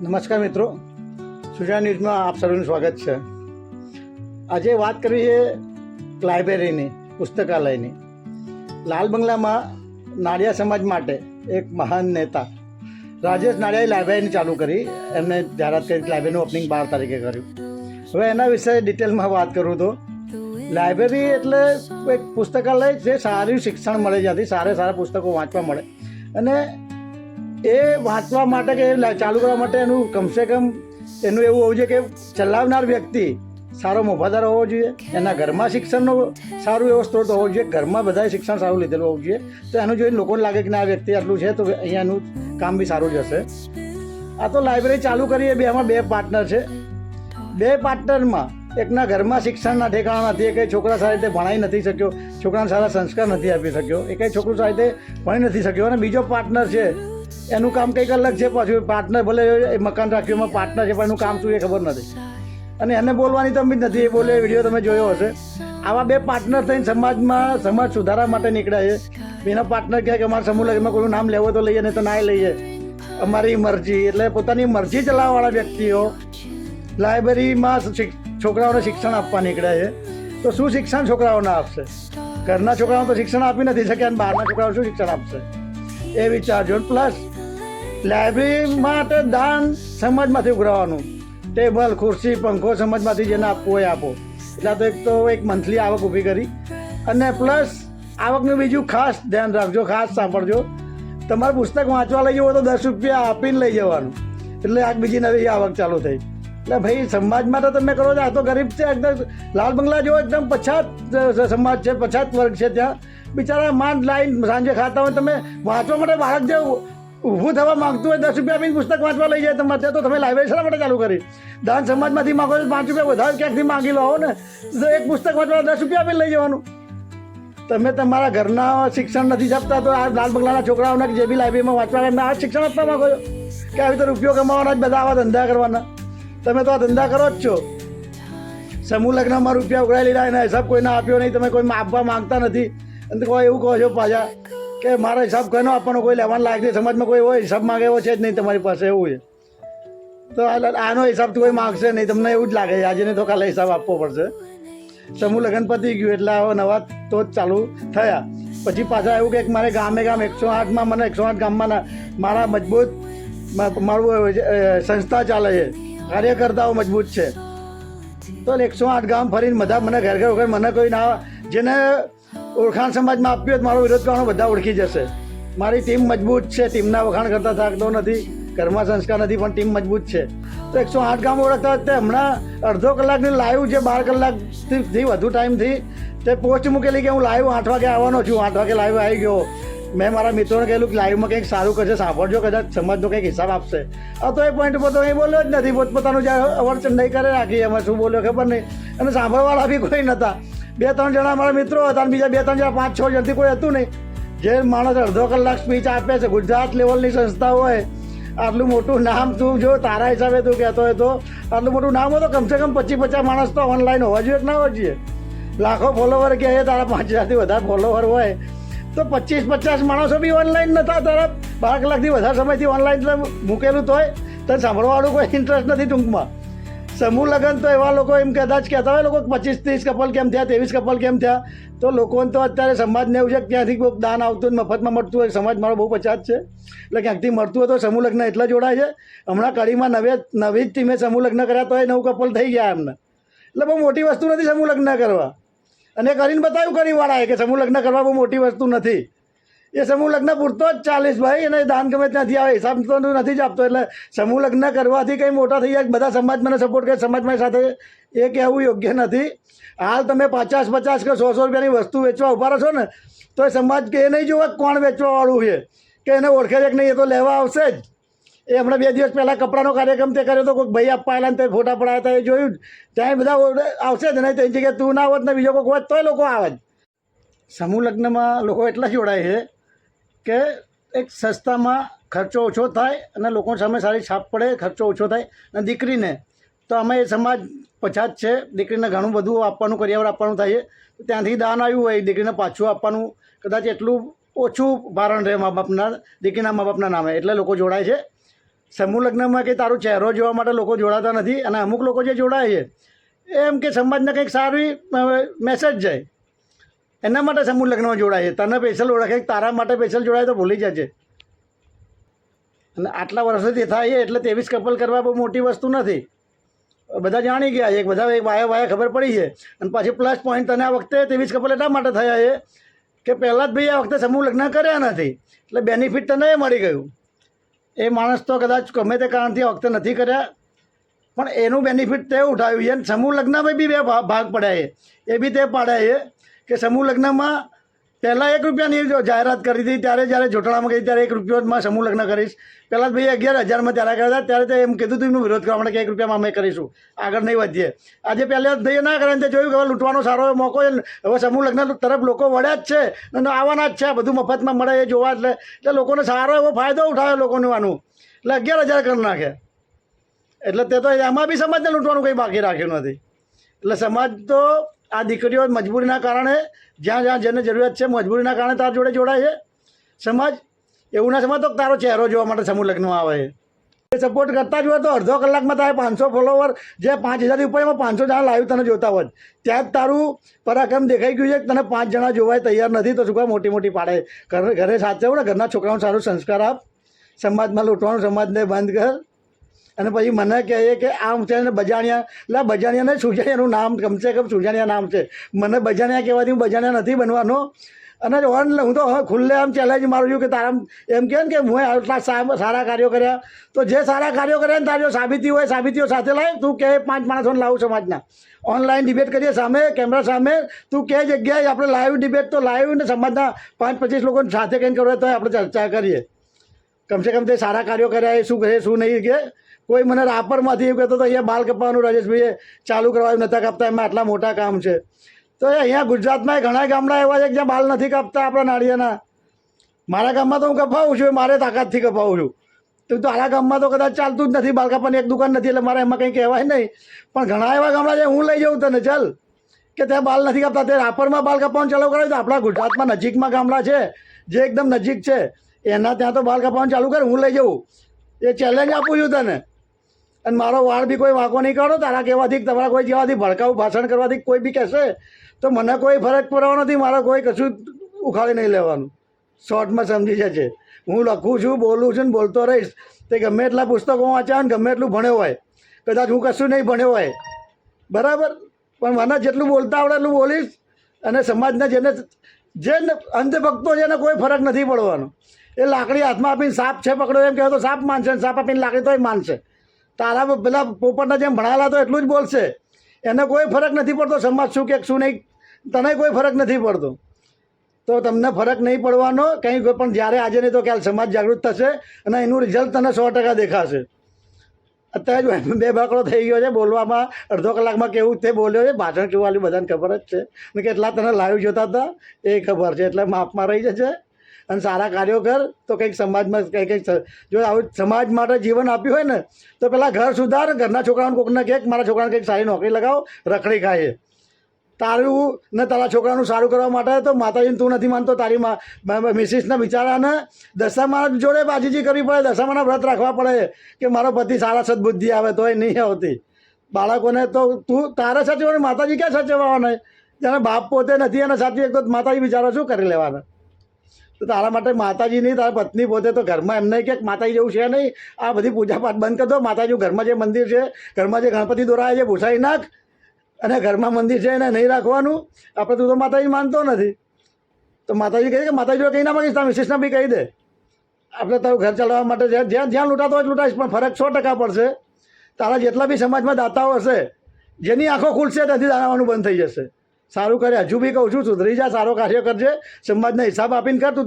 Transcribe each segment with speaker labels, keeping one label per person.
Speaker 1: નમસ્કાર મિત્રો, સુજા ન્યૂઝમાં આપ સર્વનું સ્વાગત છે. આજે વાત કરવી છે લાઇબ્રેરીની, પુસ્તકાલયની. લાલ બંગલામાં નાડિયા સમાજ માટે એક મહાન નેતા રાજેશ નાડિયાએ લાઇબ્રેરીની ચાલુ કરી. એમને જાહેરાત કરી, લાઇબ્રેરીનું ઓપનિંગ 12 તારીખે કર્યું. હવે એના વિશે ડિટેલમાં વાત કરું તો લાઇબ્રેરી એટલે એક પુસ્તકાલય જે સારું શિક્ષણ મળે, જ્યાંથી સારા પુસ્તકો વાંચવા મળે. અને એ વાંચવા માટે કે ચાલુ કરવા માટે એનું કમસે કમ એનું એવું હોવું જોઈએ કે ચલાવનાર વ્યક્તિ સારો મોભાદાર હોવો જોઈએ, એના ઘરમાં શિક્ષણનો સારું એવો સ્ત્રોત હોવો જોઈએ, ઘરમાં બધાએ શિક્ષણ સારું લીધેલું હોવું જોઈએ. તો એનું જોઈને લોકોને લાગે કે આ વ્યક્તિ આટલું છે તો અહીંયાનું કામ બી સારું જ હશે. આ તો લાઇબ્રેરી ચાલુ કરીએ, એમાં બે પાર્ટનર છે. બે પાર્ટનરમાં એકના ઘરમાં શિક્ષણના ઠેકાણા નથી, એ કંઈ છોકરા સારી રીતે ભણાઈ નથી શક્યો, છોકરાને સારા સંસ્કાર નથી આપી શક્યો, એ કંઈ છોકરું સારી રીતે ભણી નથી શક્યો. અને બીજો પાર્ટનર છે, એનું કામ કંઈક અલગ છે. પાછું પાર્ટનર ભલે એ મકાન રાખ્યું એમાં પાર્ટનર છે, પણ એનું કામ શું એ ખબર નથી, અને એને બોલવાની તમી જ નથી. એ બોલે વિડીયો તમે જોયો હશે. આવા બે પાર્ટનર થઈને સમાજ સુધારા માટે નીકળ્યા છે. એના પાર્ટનર કહે કે અમારા સમૂહ લગ્નમાં કોઈનું નામ લેવો તો લઈએ, નહીં તો ના લઈએ, અમારી મરજી. એટલે પોતાની મરજી ચલાવવાવાળા વ્યક્તિઓ લાઇબ્રેરીમાં છોકરાઓને શિક્ષણ આપવા નીકળ્યા છે. તો શું શિક્ષણ છોકરાઓને આપશે? ઘરના છોકરાઓ તો શિક્ષણ આપી નથી શક્યા, અને બહારના છોકરાઓ શું શિક્ષણ આપશે એ વિચારજો. પ્લસ લાઇબ્રેરી માટે દાન સમાજમાંથી ઉઘરાવવાનું, ટેબલ, ખુરશી, પંખો સમાજમાંથી જેને આપવું હોય આપો. એટલે તો એક મંથલી આવક ઊભી કરી. અને પ્લસ આવકનું બીજું ખાસ ધ્યાન રાખજો, ખાસ સાંભળજો. તમારે પુસ્તક વાંચવા લઈ જવું તો 10 રૂપિયા આપીને લઈ જવાનું. એટલે આ બીજી નવી આવક ચાલુ થઈ. એટલે ભાઈ સમાજ માટે તમે કરો છો. આ તો ગરીબ છે એકદમ. લાલ બંગલા જેવો એકદમ પછાત સમાજ છે, પછાત વર્ગ છે. ત્યાં બિચારા માંડ લાઈન સાંજે ખાતા હોય. તમે વાંચવા માટે બાળક જે ઊભું થવા માગતું હોય 10 રૂપિયા આપીને પુસ્તક વાંચવા લઈ જાય તમારે, તો તમે લાઇબ્રેરી શા માટે ચાલુ કરી? દાન સમાજમાંથી માગો તો 5 રૂપિયા વધારે ક્યાંકથી માગી લો ને, તો એક પુસ્તક વાંચવા 10 રૂપિયા આપીને લઈ જવાનું. તમે તમારા ઘરના શિક્ષણ નથી આપતા, તો આ લાલ બંગલાના છોકરાઓને જે બી લાઇબ્રેરીમાં વાંચવા એમને આ શિક્ષણ આપવા માગો છો કે આવી તો રૂપિયો કમાવાના જ બધા આવા ધંધા કરવાના? તમે તો આ ધંધા કરો જ છો. સમૂહ લગ્નમાં રૂપિયા ઉઘરાઈ લીધા, એના હિસાબ કોઈને આપ્યો નહીં, તમે કોઈ આપવા માંગતા નથી, અને કોઈ એવું કહો છો પાછા કે મારો હિસાબ કોઈનો આપવાનો, કોઈ લેવાનું લાયક નહીં. સમાજમાં કોઈ એવો હિસાબ માગે એવો છે જ નહીં તમારી પાસે, એવું છે. તો આનો હિસાબ કોઈ માગશે નહીં, તમને એવું જ લાગે આજે નહીં તો કાલે હિસાબ આપવો પડશે. સમૂહ લગ્ન પતી ગયું એટલે આવો નવા તો જ ચાલુ થયા. પછી પાછા એવું કે મારે ગામે 108માં મને 108 ગામમાં મારા મજબૂત મારું સંસ્થા ચાલે છે, કાર્યકર્તાઓ મજબૂત છે. તો 108 ગામ ફરીને બધા મને ઘર વગર મને કોઈ ના, જેને ઓળખાણ સમાજમાં આપ્યું હોય મારો વિરોધ કરવાનો બધા ઓળખી જશે. મારી ટીમ મજબૂત છે, ટીમના વખાણ કરતા થાકતો નથી, ઘરમાં સંસ્કાર નથી, પણ ટીમ મજબૂત છે. તો 108 ગામ ઓળખતા તે હમણાં અડધો કલાકની લાઈવ જે 12 કલાકથી વધુ ટાઈમથી તે પોસ્ટ મૂકેલી કે હું લાઈવ 8 વાગે આવવાનો છું. 8 વાગે લાઈવ આવી ગયો. મેં મારા મિત્રોને કહેલું કે લાઈવમાં કંઈક સારું કરશે, સાંભળજો, કદાચ સમાજનો કંઈક હિસાબ આપશે. આ તો એ પોઈન્ટ પર તો કંઈ બોલ્યો જ નથી. પોતપોતાનું જે અવરચંદ નહીં કરે રાખી, એમાં શું બોલ્યો ખબર નહીં. અને સાંભળવાળા બી કોઈ નહોતા. 2-3 જણા મારા મિત્રો હતા, અને બીજા 2-3 જણા 5-6 જણથી કોઈ હતું નહીં. જે માણસ અડધો કલાક સ્પીચ આપે છે, ગુજરાત લેવલની સંસ્થા હોય, આટલું મોટું નામ તું જો તારા હિસાબે તું કહેતો હોય તો આટલું મોટું નામ હોય તો કમસે કમ 25-50 માણસ તો ઓનલાઈન હોવા જોઈએ કે ના હોવા જોઈએ? લાખો ફોલોવર કહે તારા 5000થી વધારે ફોલોવર હોય તો 25-50 માણસો બી ઓનલાઈન નતા. તારા 12 કલાકથી વધારે સમયથી ઓનલાઈન મૂકેલું તોય તને સાંભળવાનું કોઈ ઇન્ટરેસ્ટ નથી. ટૂંકમાં સમૂહ લગ્ન તો એવા લોકો એમ કદાચ કહેતા હોય લોકો 25-30 કપલ કેમ થયા, 23 કપલ કેમ થયા. તો લોકોને તો અત્યારે સમાજને એવું છે કે ત્યાંથી કોઈ દાન આવતું હોય, મફતમાં મળતું હોય. સમાજ મારો બહુ પછાત છે, એટલે ક્યાંકથી મળતું હોય તો સમૂહ લગ્ન એટલા જોડાય છે. હમણાં કડીમાં નવી જ ટીમે સમૂહ લગ્ન કર્યા તો એ 9 કપલ થઈ ગયા એમને. એટલે બહુ મોટી વસ્તુ નથી સમૂહ લગ્ન કરવા. અને કરીને બતાવ્યું કડીવાળાએ કે સમૂહ લગ્ન કરવા બહુ મોટી વસ્તુ નથી. એ સમૂહ લગ્ન પૂરતો જ 40 ભાઈ, અને દાન ગમે ત્યાંથી આવે, હિસાબ તો નથી જ આપતો. એટલે સમૂહ લગ્ન કરવાથી કંઈ મોટા થઈ જાય, બધા સમાજ મને સપોર્ટ કરે, સમાજ મારી સાથે, એ કહેવું યોગ્ય નથી. હાલ તમે 50-50 કે 100 રૂપિયાની વસ્તુ વેચવા ઉભા છો ને, તો એ સમાજ કે એ નહીં જોવા કોણ વેચવાવાળું છે, કે એને ઓળખે છે કે નહીં, એ તો લેવા આવશે જ. એ હમણાં 2 દિવસ પહેલાં કપડાનો કાર્યક્રમ તે કર્યો તો કોઈક ભાઈ આપવા આવેલા ને તે ફોટા પડાયા હતા, એ જોયું. ત્યાં બધા આવશે જ નહીં, તેની જગ્યાએ તું ના હોત ને બીજો કોઈ હોત તોય લોકો આવે જ. સમૂહ લગ્નમાં લોકો એટલા જોડાય છે કે એક સંસ્થામાં ખર્ચો ઓછો થાય અને લોકો સામે સારી છાપ પડે, ખર્ચો ઓછો થાય. અને દીકરીને તો અમે એ સમાજ પછાત છે, દીકરીને ઘણું બધું આપવાનું, કરિયાવર આપવાનું થાય છે. ત્યાંથી દાન આવ્યું હોય દીકરીને પાછું આપવાનું કદાચ એટલું ઓછું ભારણ રહે મા બાપના, દીકરીના મા બાપના નામે, એટલે લોકો જોડાય છે. સમૂહ લગ્નમાં કંઈ તારો ચહેરો જોવા માટે લોકો જોડાતા નથી, અને અમુક લોકો જે જોડાય છે એમ કે સમાજને કંઈક સારી મેસેજ જાય એના માટે સમૂહ લગ્નમાં જોડાય છે. તને સ્પેશિયલ ઓળખે, તારા માટે સ્પેશિયલ જોડાય તો ભૂલી જજે. અને આટલા વર્ષોથી થાય છે એટલે 23 કપલ કરવા બહુ મોટી વસ્તુ નથી. બધા જાણી ગયા છે, બધા એક વાયા ખબર પડી છે. અને પાછી પ્લસ પોઈન્ટ તને આ વખતે 23 કપલ એટલા માટે થયા છે કે પહેલાં જ ભાઈ આ વખતે સમૂહ લગ્ન કર્યા નથી, એટલે બેનિફિટ તને એ મળી ગયું. એ માણસ તો કદાચ ગમે તે કારણથી આ વખતે નથી કર્યા, પણ એનું બેનિફિટ તે ઉઠાવ્યું છે. અને સમૂહ લગ્નમાં બી 2 ભાગ પડ્યા છે. એ બી તે પાડ્યા છે કે સમૂહ લગ્નમાં પહેલાં 1 રૂપિયાની જાહેરાત કરી હતી, ત્યારે જ્યારે જોટાણામાં ગઈ ત્યારે 1 રૂપિયામાં સમૂહ લગ્ન કરીશ. પહેલાં ભાઈ 11,000માં ત્યારે કર્યા હતા, ત્યારે તે એમ કીધું હતું એમનો વિરોધ કરવા માટે કે 1 રૂપિયામાં અમે કરીશું, આગળ નહીં વધીએ. આજે પહેલાં ભાઈએ ના કરે તે જોયું કે હવે લૂંટવાનો સારો મોકો, હવે સમૂહ લગ્ન તરફ લોકો વળ્યા જ છે અને આવવાના જ છે. આ બધું મફતમાં મળે એ જોવા, એટલે લોકોને સારો એવો ફાયદો ઉઠાવ્યો લોકોનું આનું, એટલે 11,000 કરી નાખ્યા. એટલે તે તો એમાં બી સમાજને લૂંટવાનું કંઈ બાકી રાખ્યું નથી. એટલે સમાજ તો આ દીકરીઓ મજબૂરીના કારણે જ્યાં જેને જરૂરિયાત છે મજબૂરીના કારણે તારા જોડે જોડાય છે. સમાજ એવું ના સમજતો તારો ચહેરો જોવા માટે સમૂહ લગ્નમાં આવે છે. સપોર્ટ કરતા જ હોય તો અડધો કલાકમાં તારે 500 ફોલોવર, જે 5,000 ઉપર એમાં 500 જણા લાઈવ તને જોતા હોય, ત્યાં જ તારું પરાક્રમ દેખાઈ ગયું છે કે તને 5 જણા જોવાય તૈયાર નથી તો શું કામ મોટી પાડે. ઘરે સાચવું ને, ઘરના છોકરાઓને સારું સંસ્કાર આપ, સમાજમાં લૂંટવાનું સમાજને બંધ કર. અને પછી મને કહે કે આમ છે ને બજાણિયા, એટલે બજાણિયાને સુજાણિયાનું નામ કમસે કમ સુજાણિયા નામ છે. મને બજાણિયા કહેવાથી હું બજાણિયા નથી બનવાનો. અને હું તો ખુલ્લે આમ ચેલેન્જ મારું છું કે તારા એમ કહે ને કે હું આટલા સારા કાર્યો કર્યા, તો જે સારા કાર્યો કર્યા ને તારી જો સાબિતી હોય સાબિતીઓ સાથે લાવ. તું કે 5 માણસોને લાવું સમાજના, ઓનલાઈન ડિબેટ કરીએ સામે કેમેરા સામે, તું કે જગ્યાએ આપણે લાઈવ ડિબેટ તો લાઈવ ને સમાજના 5-25 લોકોને સાથે કંઈ કરવા તો આપણે ચર્ચા કરીએ. કમસે કમ તે સારા કાર્યો કર્યા એ શું કરે શું નહીં કે. કોઈ મને રાપરમાંથી એવું કહેતો તો અહીંયા બાલ કપાવાનું રાજેશભાઈએ ચાલુ કરવાનું નહોતા કાપતા, એમાં આટલા મોટા કામ છે. તો અહીંયા ગુજરાતમાં ઘણા ગામડા એવા છે કે જ્યાં બાલ નથી કાપતા આપણા નાળિયેરના. મારા ગામમાં તો હું કપાવું છું, મારે તાકાતથી કપાવું છું. તો તારા ગામમાં તો કદાચ ચાલતું જ નથી, બાલ કાપવાની એક દુકાન નથી, એટલે મારે એમાં કંઈ કહેવાય નહીં. પણ ઘણા એવા ગામડા છે, હું લઈ જાઉં તને ચાલ, કે ત્યાં બાલ નથી કાપતા, તે રાપરમાં બાલ કાપવાનું ચાલુ કરે. તો આપણા ગુજરાતમાં નજીકમાં ગામડા છે જે એકદમ નજીક છે, એના ત્યાં તો બાલ કાપવાનું ચાલુ કરે, હું લઈ જાઉં. એ ચેલેન્જ આપું છું તને. અને મારો વાળ બી કોઈ વાંકો નહીં કાઢો. તારા કહેવાથી, તમારા કોઈ કહેવાથી, ભડકાવું ભાષણ કરવાથી કોઈ બી કહેશે તો મને કોઈ ફરક પડવાનો નથી. મારે કોઈ કશું ઉખાડી નહીં લેવાનું. શોર્ટમાં સમજી જશે. હું લખું છું, બોલું છું ને બોલતો રહીશ. તે ગમે એટલા પુસ્તકો વાંચ્યા ને ગમે એટલું ભણ્યો હોય, કદાચ હું કશું નહીં ભણ્યો હોય, બરાબર, પણ મને જેટલું બોલતા આવડે એટલું બોલીશ. અને સમાજને જે અંધભક્તો છે એને કોઈ ફરક નથી પડવાનો. એ લાકડી હાથમાં આપીને સાપ છે પકડો એમ કહેવાય તો સાપ માનશે, સાપ આપીને લાકડી તોય માનશે. તારા પેલા પોપટના જેમ ભણાયેલા તો એટલું જ બોલશે, એને કોઈ ફરક નથી પડતો સમાજ શું કે શું નહીં. તને કોઈ ફરક નથી પડતો, તો તમને ફરક નહીં પડવાનો કંઈ. પણ જ્યારે આજે નહીં તો કાલ સમાજ જાગૃત થશે અને એનું રિઝલ્ટ તને 100% દેખાશે. અત્યારે જ 2 બાકડો થઈ ગયો છે બોલવામાં, અડધો કલાકમાં કેવું તે બોલ્યો છે, ભાષણ કેવું આલ્યું બધાને ખબર જ છે. અને કેટલા તને લાઈવ જોતા હતા એ ખબર છે, એટલે માપમાં રહી જશે. અને સારા કાર્યો કર તો કંઈક સમાજમાં કંઈક જો આવું સમાજ માટે જીવન આપ્યું હોય ને તો પેલા ઘર સુધાર, ઘરના છોકરાઓને કોઈકને કહે મારા છોકરાને કંઈક સારી નોકરી લગાવો, રખડી ખાય. તારું ને તારા છોકરાનું સારું કરવા માટે તો માતાજીને તું નથી માનતો, તારી મિસિસના બિચારાને દશામાં જોડે બાજીજી કરવી પડે, દશામાના વ્રત રાખવા પડે કે મારો પતિ સારા સદબુદ્ધિ આવે તોય નહીં આવતી. બાળકોને તો તું તારે સાચવવાનું, માતાજી ક્યાં સાચવવાના? જેને બાપ પોતે નથી અને સાચવી એક તો માતાજી બિચારા શું કરી લેવાના? તો તારા માટે માતાજી નહીં, તારા પત્ની પોતે તો ઘરમાં એમ નહીં કે માતાજી જેવું છે નહીં, આ બધી પૂજાપાઠ બંધ કરી દો. માતાજી ઘરમાં જે મંદિર છે, ઘરમાં જે ગણપતિ દોરાય છે ભૂસાઈ નાખ, અને ઘરમાં મંદિર છે એને નહીં રાખવાનું. આપણે તું તો માતાજી માનતો નથી, તો માતાજી કહે કે માતાજી જોડે કંઈ ના માગીશ, તારા મિસિસને બી કહી દે. આપણે તારું ઘર ચલાવવા માટે જ્યાં લૂંટાતો હોય લૂંટાઈશ, પણ ફરક 100% પડશે. તારા જેટલા બી સમાજમાં દાતાઓ હશે, જેની આંખો ખુલશે ત્યાંથી દાણાવાનું બંધ થઈ જશે. સારું કરે, હજુ બી કહું છું સુધરી જા, સારો કાર્ય કરજે, સમાજને હિસાબ આપીને કર. તું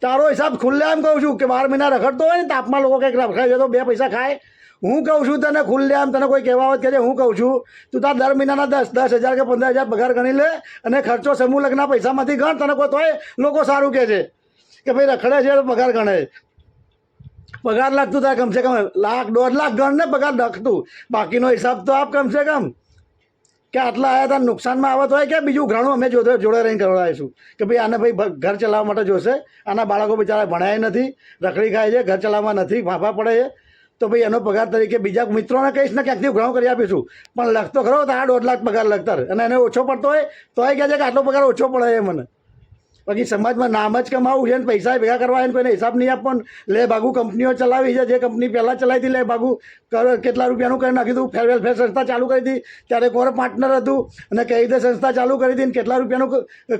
Speaker 1: તારો હિસાબ ખુલ્લે આમ કહું છું કે 12 મહિના રખડતો હોય ને તાપમાં લોકો કંઈક રખાય છે તો 2 પૈસા ખાય. હું કહું છું તને ખુલ્લે આમ, તને કોઈ કહેવા હોય કે હું કહું છું તું તાર દર મહિનાના 10,000 કે 15,000 પગાર ગણી લે અને ખર્ચો સમૂહ લગ્નના પૈસામાંથી ગણ. તને કોઈ તોય લોકો સારું કહે છે કે ભાઈ રખડે છે તો પગાર ગણે. પગાર લાગતું થાય કમસે કમ 1,00,000 1.5 લાખ ગણ ને પગાર લખતું, બાકીનો હિસાબ તો આપ કમસે કમ. કે આટલા આવ્યા હતા નુકસાનમાં આવત હોય કે બીજું ઘણું અમે જોડે રહીને કરવાઈશું કે ભાઈ આને ભાઈ ઘર ચલાવવા માટે જોશે. આના બાળકો બિચારા ભણાય નથી, રખડી ખાય છે, ઘર ચલાવવા નથી, ફાંફા પડે છે. તો ભાઈ એનો પગાર તરીકે બીજા મિત્રોને કહીશ ને ક્યાંકથી ઉઘરાણું કરી આપીશું, પણ લખતો ખરો તો આ 1.5 લાખ પગાર લખતર, અને એને ઓછો પડતો હોય તો એ કહે છે કે આટલો પગાર ઓછો પડે છે મને. બાકી સમાજમાં નામ જ કમાવું છે ને પૈસા ભેગા કરવા એને કોઈને હિસાબ નહીં આપવાનો. લે ભાગુ કંપનીઓ ચલાવી છે, જે કંપની પહેલાં ચલાવી હતી લે ભાગુ કેટલા રૂપિયાનું કરી નાખ્યું હતું. વેલફેર સંસ્થા ચાલુ કરી હતી ત્યારે કોર પાર્ટનર હતું, અને કઈ રીતે સંસ્થા ચાલુ કરી હતી ને કેટલા રૂપિયાનું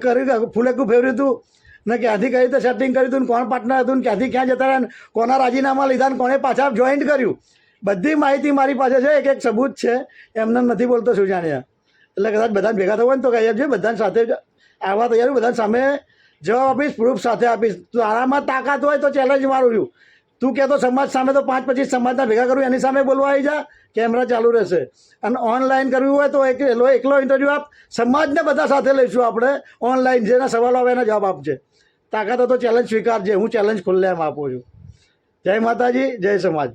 Speaker 1: કરી ફૂલેકું ફેરવ્યું હતું, ને ક્યાંથી કઈ રીતે સેટિંગ કર્યું હતું, કોણ પાર્ટનર હતું, ને ક્યાંથી ક્યાં જતા રહ્યા, કોના રાજીનામા લીધા ને કોણે પાછા જોઈન્ટ કર્યું, બધી માહિતી મારી પાસે છે. એક સબૂત છે, એમને નથી બોલતો સુજાણિયા. એટલે કદાચ બધાને ભેગા થવું હોય ને તો કહી આપજો, બધાને સાથે આવવા તૈયાર, બધાને સામે જવાબ આપીશ, પ્રૂફ સાથે આપીશ. તો આરામાં તાકાત હોય તો ચેલેન્જ મારું છું. તું કહેતો સમાજ સામે તો 5-25 સમાજના ભેગા કરું, એની સામે બોલવા આવી જા, કેમેરા ચાલુ રહેશે. અને ઓનલાઈન કરવું હોય તો એકલો ઇન્ટરવ્યૂ આપ, સમાજને બધા સાથે લઈશું આપણે ઓનલાઈન. જેના સવાલો આવે એના જવાબ આપજે. તાકાત હોય તો ચેલેન્જ સ્વીકારજે, હું ચેલેન્જ ખુલ્લે એમ આપું છું. જય માતાજી, જય સમાજ.